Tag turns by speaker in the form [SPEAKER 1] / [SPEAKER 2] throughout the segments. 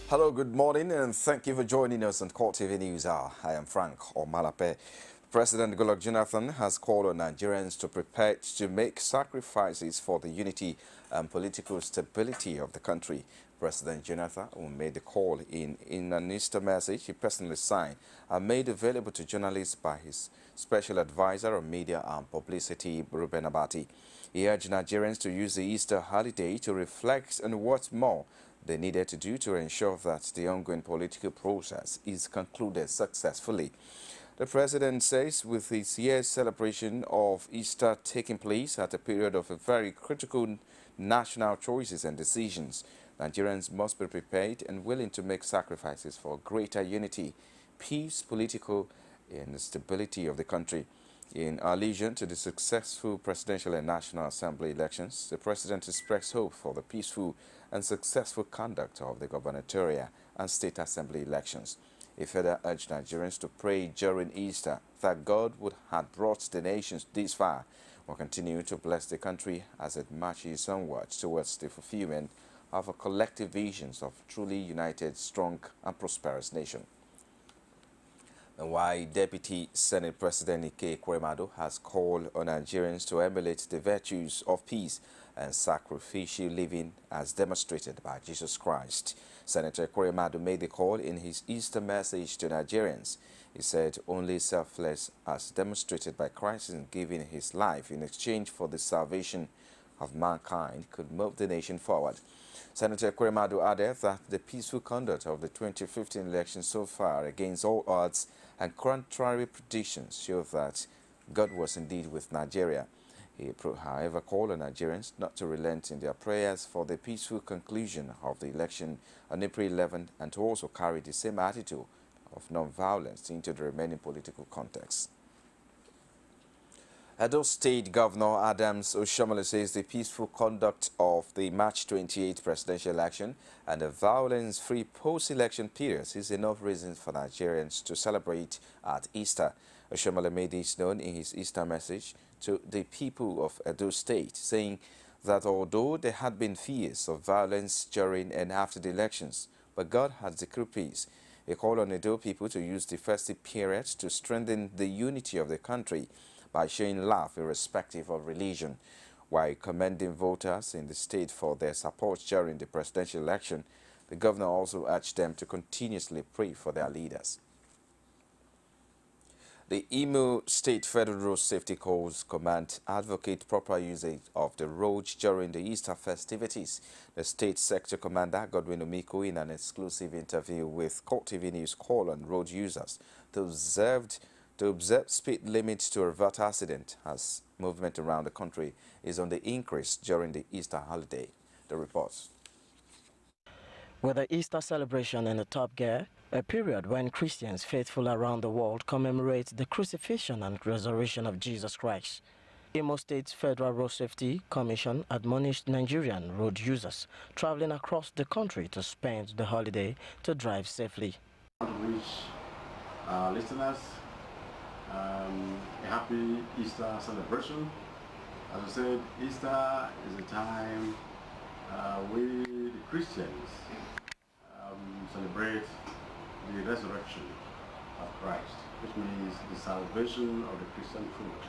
[SPEAKER 1] Hello, good morning, and thank you for joining us on CoreTV News Hour. I am Frank Omalape. President Goodluck Jonathan has called on Nigerians to prepare to make sacrifices for the unity and political stability of the country. President Jonathan, who made the call in an Easter message he personally signed and made available to journalists by his special advisor on media and publicity, Ruben Abati. He urged Nigerians to use the Easter holiday to reflect on what's more they needed to do to ensure that the ongoing political process is concluded successfully. The president says with this year's celebration of Easter taking place at a period of a very critical national choices and decisions, Nigerians must be prepared and willing to make sacrifices for greater unity, peace, political, and the stability of the country. In allusion to the successful presidential and national assembly elections, the president expressed hope for the peaceful and successful conduct of the gubernatorial and state assembly elections. He further urged Nigerians to pray during Easter that God would have brought the nation this far will continue to bless the country as it marches onward towards the fulfillment of a collective visions of truly united, strong, and prosperous nation. And while Deputy Senate President Ike Ekweremadu has called on Nigerians to emulate the virtues of peace and sacrificial living as demonstrated by Jesus Christ, Senator Ekweremadu made the call in his Easter message to Nigerians. He said only selfless as demonstrated by Christ in giving his life in exchange for the salvation of mankind could move the nation forward. Senator Ekweremadu added that the peaceful conduct of the 2015 election so far against all odds and contrary predictions show that God was indeed with Nigeria. He, however, called on Nigerians not to relent in their prayers for the peaceful conclusion of the election on April 11 and to also carry the same attitude of non-violence into the remaining political context. Edo State Governor Adams Oshiomhole says the peaceful conduct of the March 28 presidential election and the violence-free post-election period is enough reasons for Nigerians to celebrate at Easter. Oshiomhole made this known in his Easter message to the people of Edo State, saying that although there had been fears of violence during and after the elections, but God had decreed peace. He called on Edo people to use the festive period to strengthen the unity of the country by showing love irrespective of religion. While commending voters in the state for their support during the presidential election, the governor also urged them to continuously pray for their leaders. The Imo State Federal Road Safety Corps Command advocate proper usage of the roads during the Easter festivities. The state sector commander, Godwin Omiko, in an exclusive interview with CoreTV News, called on road users to observe speed limits to avert accident as movement around the country is on the increase during the Easter holiday. The report.
[SPEAKER 2] With the Easter celebration in the top gear, a period when Christians faithful around the world commemorate the crucifixion and resurrection of Jesus Christ, Imo State's Federal Road Safety Commission admonished Nigerian road users traveling across the country to spend the holiday to drive safely.
[SPEAKER 3] I want to wish our listeners a happy Easter celebration. As I said, Easter is a time we, the Christians, celebrate the resurrection of Christ, which means the salvation of the Christian folk.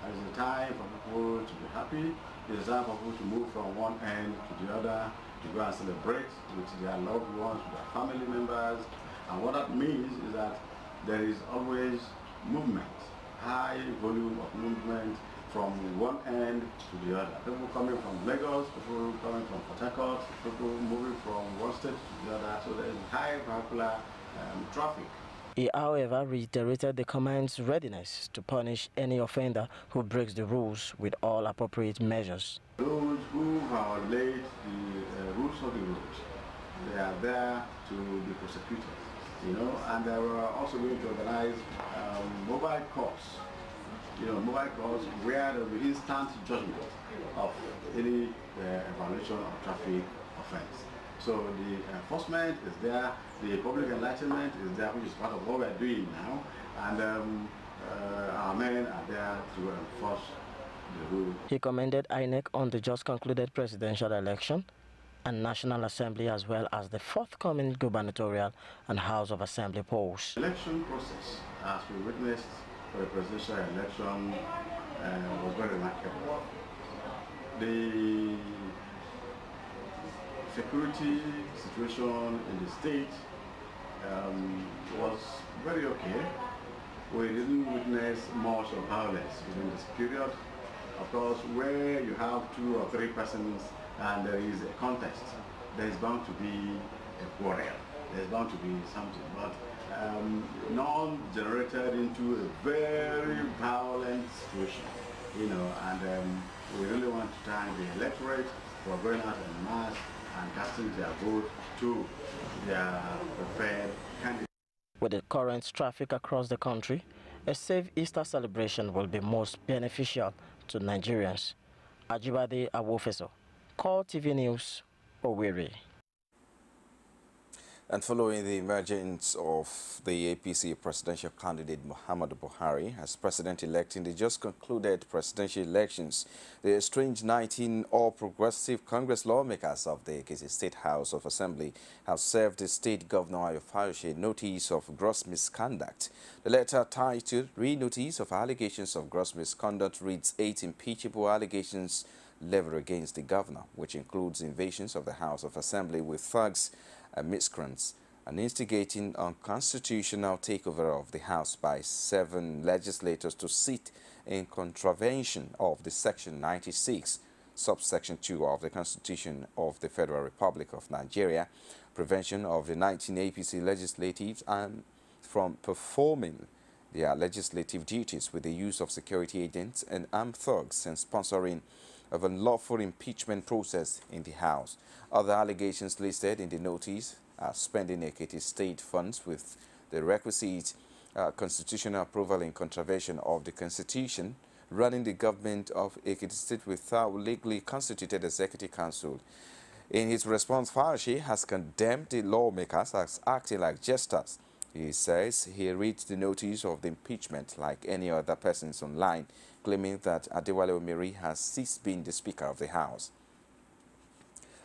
[SPEAKER 3] It is a time for people to be happy. It is a time for people to move from one end to the other, to go and celebrate with their loved ones, with their family members. And what that means is that there is always movement, high volume of movement from one end to the other. People coming from Lagos, people coming from Port Harcourt, people moving from one state to the other. So there is high vehicular traffic.
[SPEAKER 2] He, however, reiterated the command's readiness to punish any offender who breaks the rules with all appropriate measures.
[SPEAKER 3] Those who violate the rules of the road, they are there to be prosecuted, you know, and they were also going to organize mobile courts, mobile courts where there will be instant judgment of any violation of traffic offense. So the enforcement is there, the public enlightenment is there, which is part of what we're doing now, and our men are there to enforce the rule.
[SPEAKER 2] He commended INEC on the just concluded presidential election and National Assembly, as well as the forthcoming gubernatorial and House of Assembly polls.
[SPEAKER 3] The election process, as we witnessed for the presidential election, was very remarkable. The security situation in the state was very okay. We didn't witness much of violence during this period. Of course, where you have 2 or 3 persons and there is a contest, there is bound to be a quarrel. There's bound to be something, but none generated into a very violent situation, you know, and we really want to thank the electorate for going out en masse and casting their vote to their preferred candidate.
[SPEAKER 2] With the current traffic across the country, a safe Easter celebration will be most beneficial to Nigerians. Ajibade Awofeso, CoreTV News, Owerri.
[SPEAKER 1] And following the emergence of the APC presidential candidate Muhammadu Buhari as president-elect in the just concluded presidential elections, the estranged 19 All-Progressive Congress lawmakers of the Ekiti State House of Assembly have served the state governor Ayo Fayose notice of gross misconduct. The letter titled "Re-Notice of Allegations of Gross Misconduct" reads 8 impeachable allegations leveled against the governor, which includes invasions of the House of Assembly with thugs and miscreants, and instigating unconstitutional takeover of the House by 7 legislators to sit in contravention of the Section 96, subsection 2 of the Constitution of the Federal Republic of Nigeria, prevention of the 19 APC legislatives and from performing their legislative duties with the use of security agents and armed thugs, and sponsoring of unlawful impeachment process in the House. Other allegations listed in the notice are spending Ekiti state funds with the requisite constitutional approval in contravention of the Constitution, running the government of Ekiti State without legally constituted executive council. In his response, Fayose has condemned the lawmakers as acting like jesters. He says he reads the notice of the impeachment like any other persons online, claiming that Adewale Omiri has ceased being the Speaker of the House.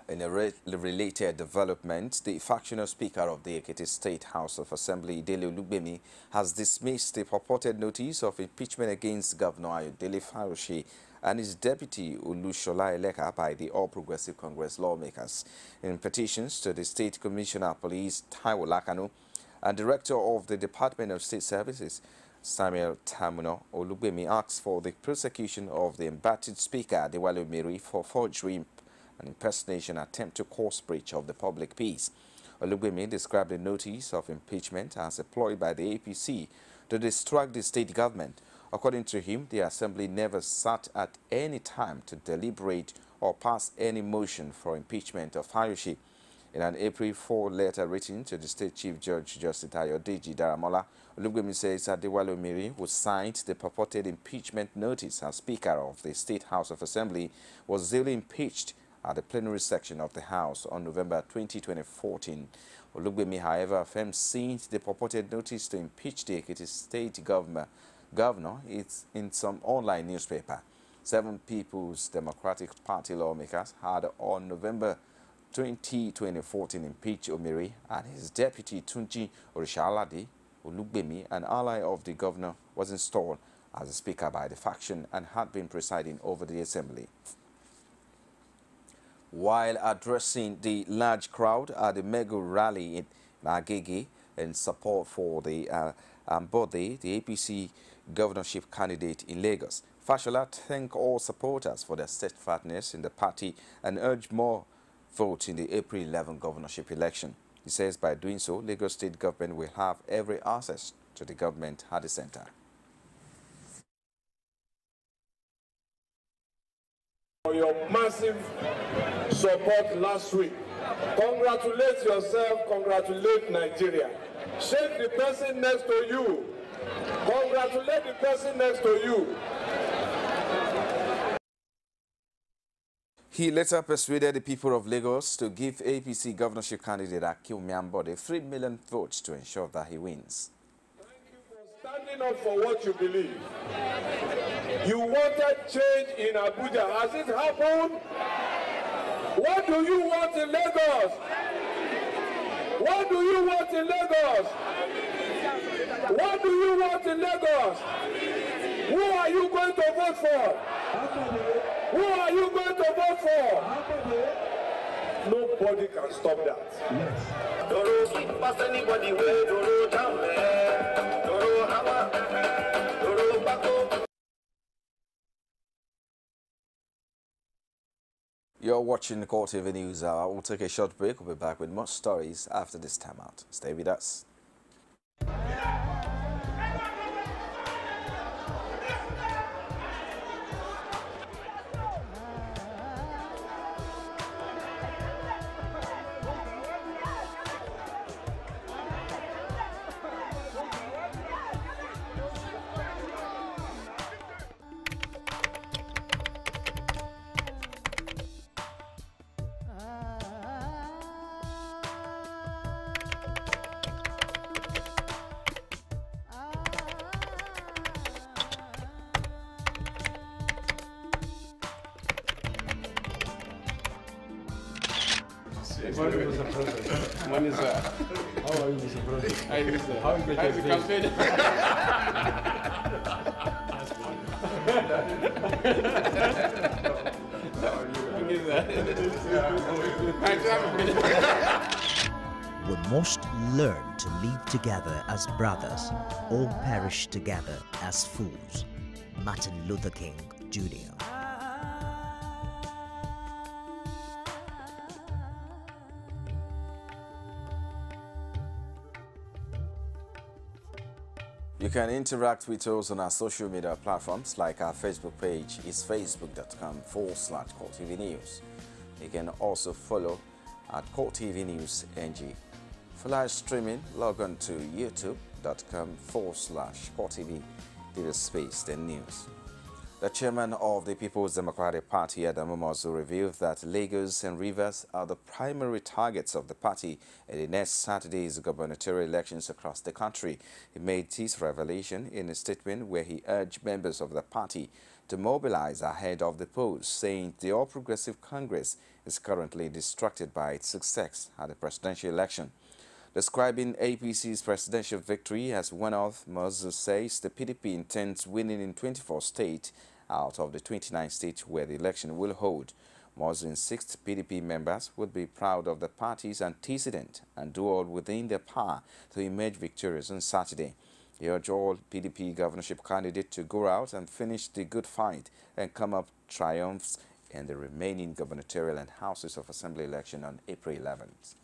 [SPEAKER 1] In a related development, the factional Speaker of the Ekiti State House of Assembly, Dele Olugbemi, has dismissed the purported notice of impeachment against Governor Ayodele Fayose and his deputy Olushola Eleka by the All Progressive Congress lawmakers. In petitions to the State Commissioner of Police, Taiwo Lakano, and Director of the Department of State Services, Samuel Tamuno, Olugbemi asks for the prosecution of the embattled Speaker, Adewale Omiri, for forgery and impersonation attempt to cause breach of the public peace. Olugbemi described the notice of impeachment as employed by the APC to distract the state government. According to him, the Assembly never sat at any time to deliberate or pass any motion for impeachment of Fayose. In an April 4 letter written to the State Chief Judge Justice Ayodeji Daramola, Olugbemi says Adewale Omiri, who signed the purported impeachment notice as Speaker of the State House of Assembly, was duly impeached at the plenary section of the House on November 20, 2014. Olugbemi, however, affirms since the purported notice to impeach the Ekiti State governor is in some online newspaper. 7 People's Democratic Party lawmakers had on November 20, 2014 impeached Omiri and his deputy Tunji Orishalade. Olugbemi, an ally of the governor, was installed as a speaker by the faction and had been presiding over the assembly. While addressing the large crowd at the mega rally in Agege in support for the Ambode, the APC governorship candidate in Lagos, Fashola thanked all supporters for their steadfastness in the party and urged more votes in the April 11 governorship election. He says by doing so, Lagos state government will have every access to the government at the center.
[SPEAKER 4] For your massive support last week. Congratulate yourself, congratulate Nigeria. Shake the person next to you. Congratulate the person next to you.
[SPEAKER 1] He later persuaded the people of Lagos to give APC governorship candidate Akinwumi Ambode 3 million votes to ensure that he wins.
[SPEAKER 4] Thank you for standing up for what you believe. You wanted change in Abuja. Has it happened? What do you want in Lagos? What do you want in Lagos? What do you want in Lagos? Who are you going to vote for? Who are you going to vote for? Nobody can stop that. Yes.
[SPEAKER 1] You're watching the CoreTV News Hour. We'll take a short break. We'll be back with more stories after this time out. Stay with us.
[SPEAKER 5] Morning, Mr. President. Morning, sir. How are you, Mr. President? How is the campaign?
[SPEAKER 6] We must learn to live together as brothers, or perish together as fools. Martin Luther King, Jr.
[SPEAKER 1] You can interact with us on our social media platforms, like our Facebook page is facebook.com/CoreTV News. You can also follow at CoreTV News NG. For live streaming, log on to youtube.com/CoreTV space then news. The chairman of the People's Democratic Party, Adamu Mozu, revealed that Lagos and Rivers are the primary targets of the party in the next Saturday's gubernatorial elections across the country. He made this revelation in a statement where he urged members of the party to mobilize ahead of the polls, saying the All Progressive Congress is currently distracted by its success at the presidential election. Describing APC's presidential victory as one-off, Mozu says the PDP intends winning in 24 states out of the 29 states where the election will hold. Mozu insists PDP members would be proud of the party's antecedent and do all within their power to emerge victorious on Saturday. He urged all PDP governorship candidates to go out and finish the good fight and come up triumphs in the remaining gubernatorial and Houses of Assembly election on April 11th.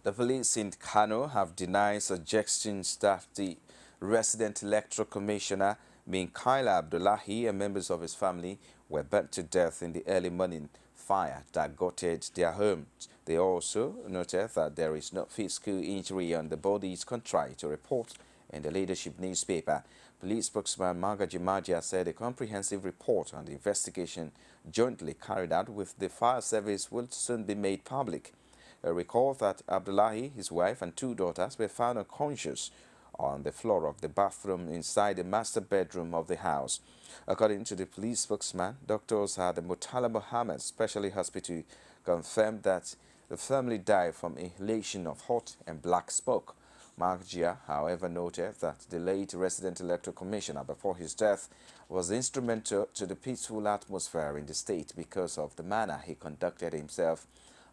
[SPEAKER 1] The police in Kano have denied suggestions that the resident electoral commissioner, Minkaila Abdullahi, and members of his family were burnt to death in the early morning fire that gutted their homes. They also noted that there is no physical injury on the bodies, contrary to report in the leadership newspaper. Police spokesman Magaji Majia said a comprehensive report on the investigation jointly carried out with the fire service will soon be made public. Recall that Abdullahi, his wife, and 2 daughters were found unconscious on the floor of the bathroom inside the master bedroom of the house. According to the police spokesman, doctors at the Murtala Muhammad Specialty Hospital confirmed that the family died from inhalation of hot and black smoke. Margia, however, noted that the late resident electoral commissioner before his death was instrumental to the peaceful atmosphere in the state because of the manner he conducted himself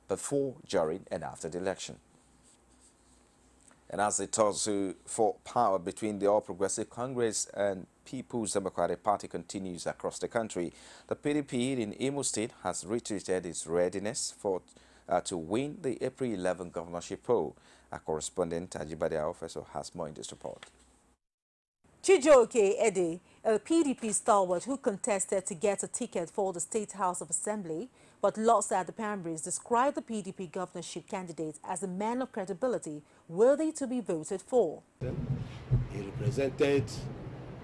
[SPEAKER 1] before, during, and after the election. And as the tussle for power between the All Progressive Congress and People's Democratic Party continues across the country, the PDP in Imo State has reiterated its readiness to win the April 11 governorship poll. Our correspondent Ajibade Officer has more in this report.
[SPEAKER 7] Chijioke Ede, a PDP stalwart who contested to get a ticket for the State House of Assembly but lost at the primaries, described the PDP governorship candidate as a man of credibility worthy to be voted for.
[SPEAKER 8] He represented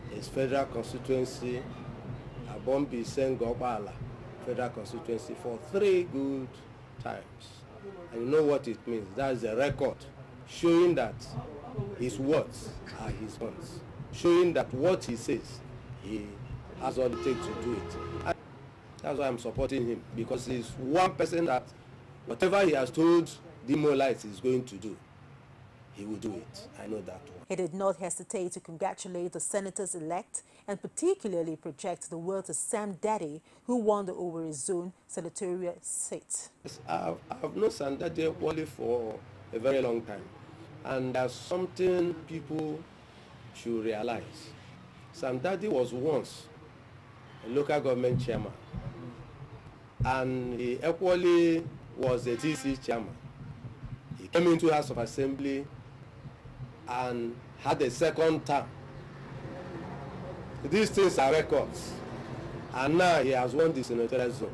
[SPEAKER 8] his federal constituency, Abombi Sengobala federal constituency, for 3 good times. And you know what it means. That is a record showing that his words are his words, showing that what he says, he has all it takes to do it. That's why I'm supporting him, because he's one person that whatever he has told the Molites he's going to do, he will do it. I know that one.
[SPEAKER 7] He did not hesitate to congratulate the senators-elect and particularly project the word to Sam Daddy, who won the Owerri Zone senatorial seat.
[SPEAKER 8] Yes, I've known Sam Daddy only for a very long time, and there's something people should realize. Sam Daddy was once a local government chairman, and he equally was a TC chairman. He came into House of Assembly and had a second term. These things are records, and now he has won the senatorial zone.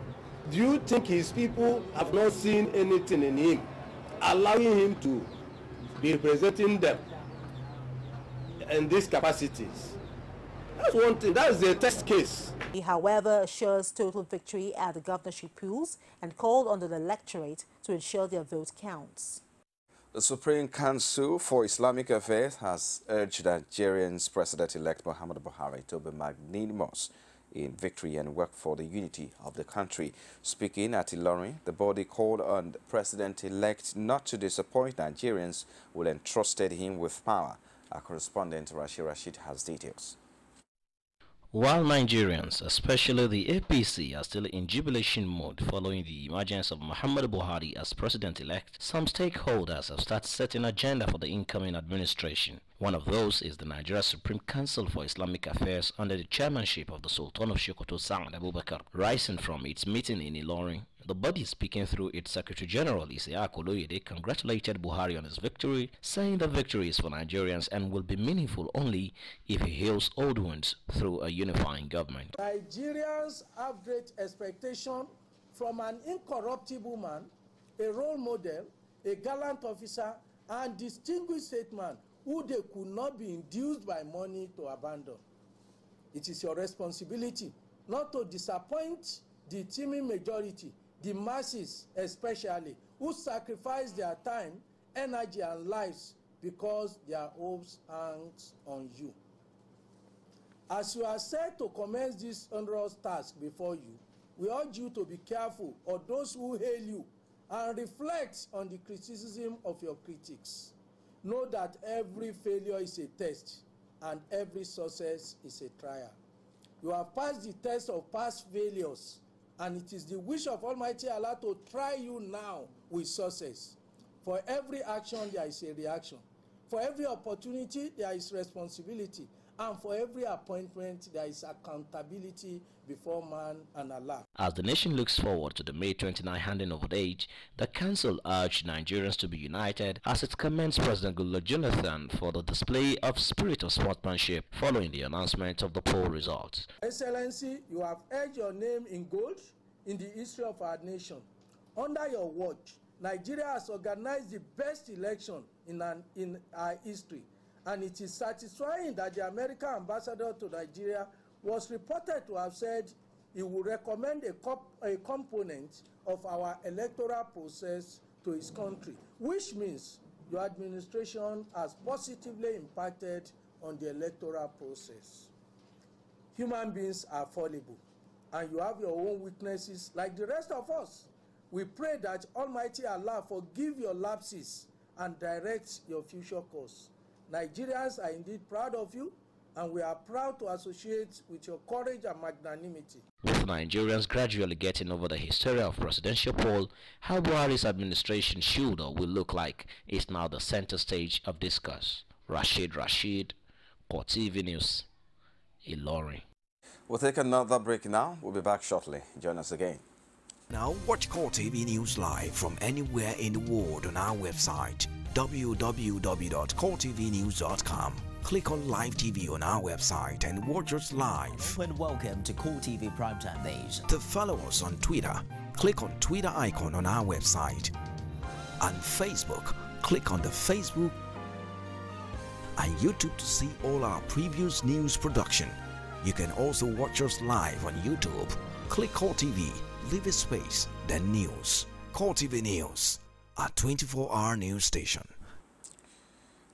[SPEAKER 8] Do you think his people have not seen anything in him allowing him to be representing them in these capacities? That's one thing. That's the test case.
[SPEAKER 7] He, however, assures total victory at the governorship polls and called on the electorate to ensure their vote counts.
[SPEAKER 1] The Supreme Council for Islamic Affairs has urged Nigerians President-elect Muhammadu Buhari to be magnanimous in victory and work for the unity of the country. Speaking at Ilorin, the body called on the President-elect not to disappoint Nigerians who entrusted him with power. Our correspondent Rashid has details.
[SPEAKER 9] While Nigerians, especially the APC, are still in jubilation mode following the emergence of Muhammadu Buhari as president-elect, some stakeholders have started setting an agenda for the incoming administration. One of those is the Nigeria Supreme Council for Islamic Affairs under the chairmanship of the Sultan of Sokoto, Sa'ad Abubakar. Rising from its meeting in Ilorin, the body, speaking through its Secretary General, Isiaq Oloyede, congratulated Buhari on his victory, saying the victory is for Nigerians and will be meaningful only if he heals old wounds through a unifying government.
[SPEAKER 10] Nigerians have great expectation from an incorruptible man, a role model, a gallant officer, and distinguished statesman who they could not be induced by money to abandon. It is your responsibility not to disappoint the teeming majority, the masses especially, who sacrifice their time, energy, and lives because their hopes hang on you. As you are set to commence this onerous task before you, we urge you to be careful of those who hail you and reflect on the criticism of your critics. Know that every failure is a test and every success is a trial. You have passed the test of past failures, and it is the wish of Almighty Allah to try you now with success. For every action, there is a reaction. For every opportunity, there is responsibility. And for every appointment, there is accountability before man and Allah.
[SPEAKER 9] As the nation looks forward to the May 29 handing over the age, the Council urged Nigerians to be united as it commends President Goodluck Jonathan for the display of spirit of sportsmanship following the announcement of the poll results.
[SPEAKER 10] Excellency, you have earned your name in gold in the history of our nation. Under your watch, Nigeria has organized the best election in our history. And it is satisfying that the American ambassador to Nigeria was reported to have said he would recommend a component of our electoral process to his country, which means your administration has positively impacted on the electoral process. Human beings are fallible, and you have your own weaknesses like the rest of us. We pray that Almighty Allah forgive your lapses and direct your future course. Nigerians are indeed proud of you, and we are proud to associate with your courage and magnanimity.
[SPEAKER 9] With Nigerians gradually getting over the hysteria of presidential poll, how Buhari's administration should or will look like is now the center stage of discourse. Rashid, CoreTV News, Ilorin.
[SPEAKER 1] We'll take another break now. We'll be back shortly. Join us again.
[SPEAKER 6] Now watch CoreTV News live from anywhere in the world on our website www.coretvnews.com. Click on Live TV on our website and watch us live.
[SPEAKER 11] And welcome to CoreTV Primetime Days.
[SPEAKER 6] To follow us on Twitter, click on Twitter icon on our website. On Facebook, click on the Facebook and YouTube to see all our previous news production. You can also watch us live on YouTube. Click CoreTV, leave a space, then News. CoreTV News, a 24-hour news station.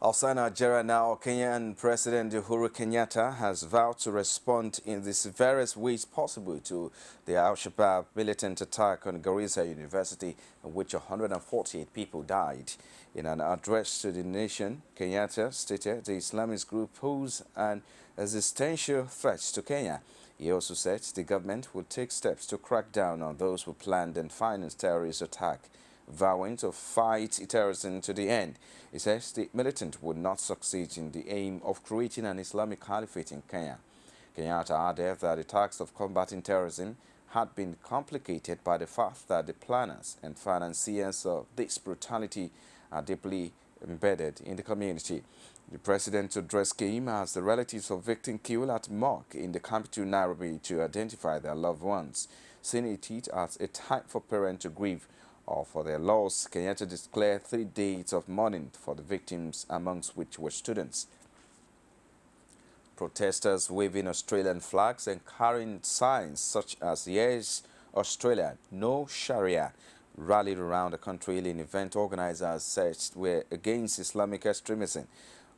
[SPEAKER 1] Outside Nigeria now, Kenyan President Uhuru Kenyatta has vowed to respond in these various ways possible to the Al-Shabaab militant attack on Garissa University, in which 148 people died. In an address to the nation, Kenyatta stated the Islamist group pose an existential threat to Kenya. He also said the government will take steps to crack down on those who planned and financed terrorist attack, vowing to fight terrorism to the end. He says the militant would not succeed in the aim of creating an Islamic caliphate in Kenya. Kenyatta added that the task of combating terrorism had been complicated by the fact that the planners and financiers of this brutality are deeply embedded in the community. The president addressed came as the relatives of victims killed at morgue in the capital Nairobi to identify their loved ones, seeing it as a time for parents to grieve or for their loss. Kenyatta declared 3 days of mourning for the victims, amongst which were students. Protesters waving Australian flags and carrying signs such as "Yes, Australia, No Sharia" rallied around the country in an event organizers said were against Islamic extremism.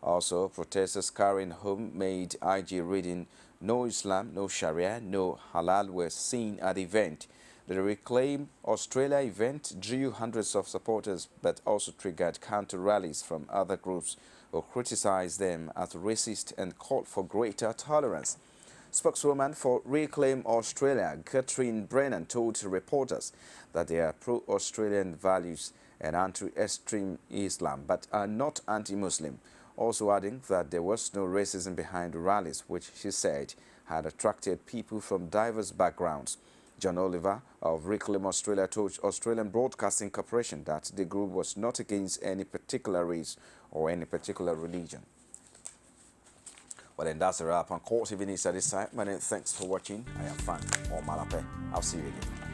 [SPEAKER 1] Also, protesters carrying homemade IG reading "No Islam, No Sharia, No Halal" were seen at the event. The Reclaim Australia event drew hundreds of supporters but also triggered counter-rallies from other groups who criticized them as racist and called for greater tolerance. Spokeswoman for Reclaim Australia, Catherine Brennan, told reporters that they are pro-Australian values and anti-extreme Islam but are not anti-Muslim, also adding that there was no racism behind the rallies, which she said had attracted people from diverse backgrounds. John Oliver of Reclaim Australia told Australian Broadcasting Corporation that the group was not against any particular race or any particular religion. Well, then that's a wrap on CoreTV News at this time. My name, thanks for watching. I am Frank Omalape. I'll see you again.